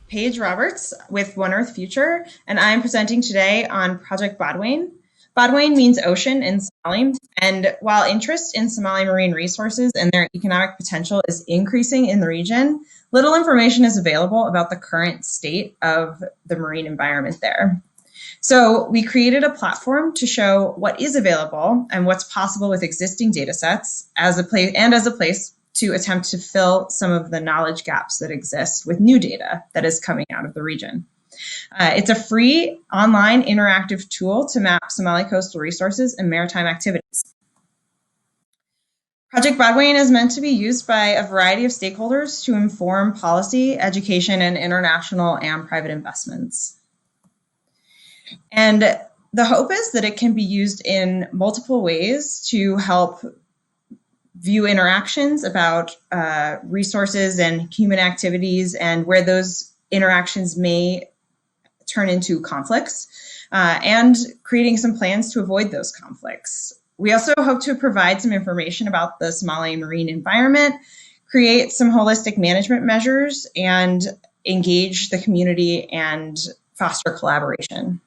Paige Roberts with One Earth Future, and I'm presenting today on Project Badweyn. Badweyn means ocean in Somali, and while interest in Somali marine resources and their economic potential is increasing in the region, little information is available about the current state of the marine environment there. So we created a platform to show what is available and what's possible with existing data sets as a place to attempt to fill some of the knowledge gaps that exist with new data that is coming out of the region. It's a free online interactive tool to map Somali coastal resources and maritime activities. Project Badweyn is meant to be used by a variety of stakeholders to inform policy, education, and international and private investments. And the hope is that it can be used in multiple ways to help view interactions about resources and human activities and where those interactions may turn into conflicts and creating some plans to avoid those conflicts. We also hope to provide some information about the Somali marine environment, create some holistic management measures, and engage the community and foster collaboration.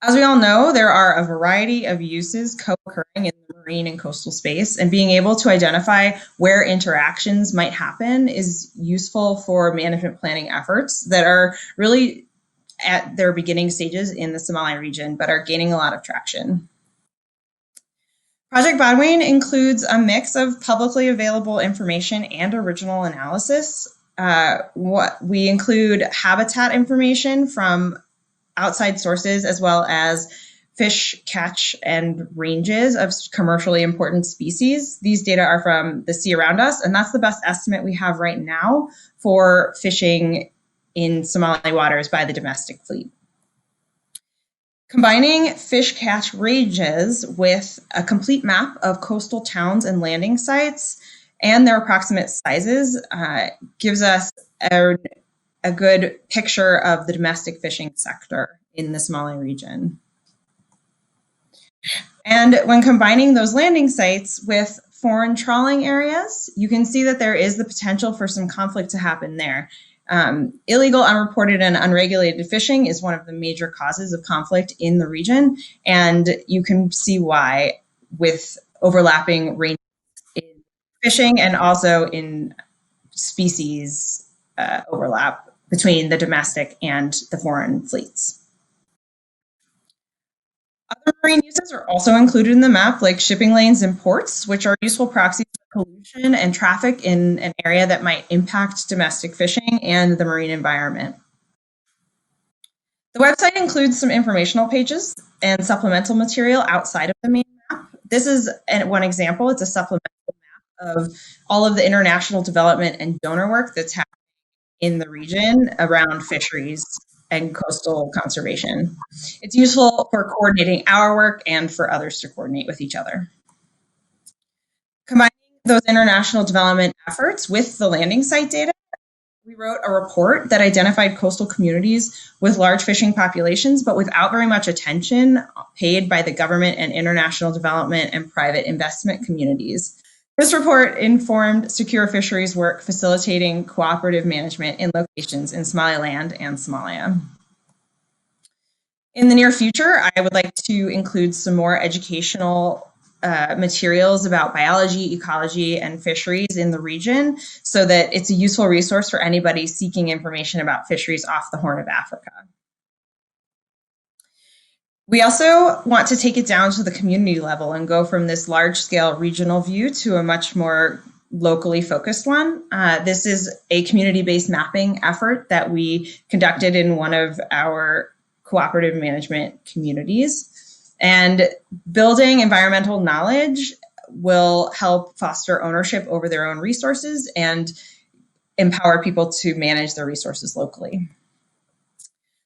As we all know, there are a variety of uses co-occurring in the marine and coastal space, and being able to identify where interactions might happen is useful for management planning efforts that are really at their beginning stages in the Somali region, but are gaining a lot of traction. Project Badweyn includes a mix of publicly available information and original analysis. We include habitat information from outside sources, as well as fish catch and ranges of commercially important species. These data are from the sea around us, and that's the best estimate we have right now for fishing in Somali waters by the domestic fleet. Combining fish catch ranges with a complete map of coastal towns and landing sites and their approximate sizes gives us a good picture of the domestic fishing sector in the Somali region. And when combining those landing sites with foreign trawling areas, you can see that there is the potential for some conflict to happen there. Illegal, unreported, and unregulated fishing is one of the major causes of conflict in the region, and you can see why with overlapping ranges in fishing and also in species overlap between the domestic and the foreign fleets. Other marine uses are also included in the map, like shipping lanes and ports, which are useful proxies for pollution and traffic in an area that might impact domestic fishing and the marine environment. The website includes some informational pages and supplemental material outside of the main map. This is one example. It's a supplemental map of all of the international development and donor work that's happening in the region around fisheries and coastal conservation. It's useful for coordinating our work and for others to coordinate with each other. Combining those international development efforts with the landing site data, we wrote a report that identified coastal communities with large fishing populations, but without very much attention paid by the government and international development and private investment communities. This report informed secure fisheries work facilitating cooperative management in locations in Somaliland and Somalia. In the near future, I would like to include some more educational materials about biology, ecology, and fisheries in the region so that it's a useful resource for anybody seeking information about fisheries off the Horn of Africa. We also want to take it down to the community level and go from this large-scale regional view to a much more locally focused one. This is a community-based mapping effort that we conducted in one of our cooperative management communities. And building environmental knowledge will help foster ownership over their own resources and empower people to manage their resources locally.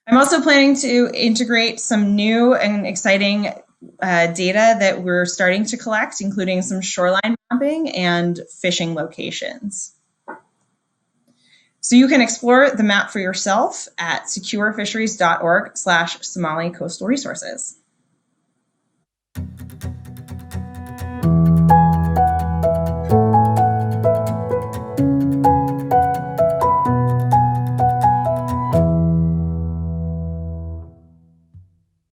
I'm also planning to integrate some new and exciting data that we're starting to collect, including some shoreline mapping and fishing locations. So you can explore the map for yourself at securefisheries.org/Somali coastal resources.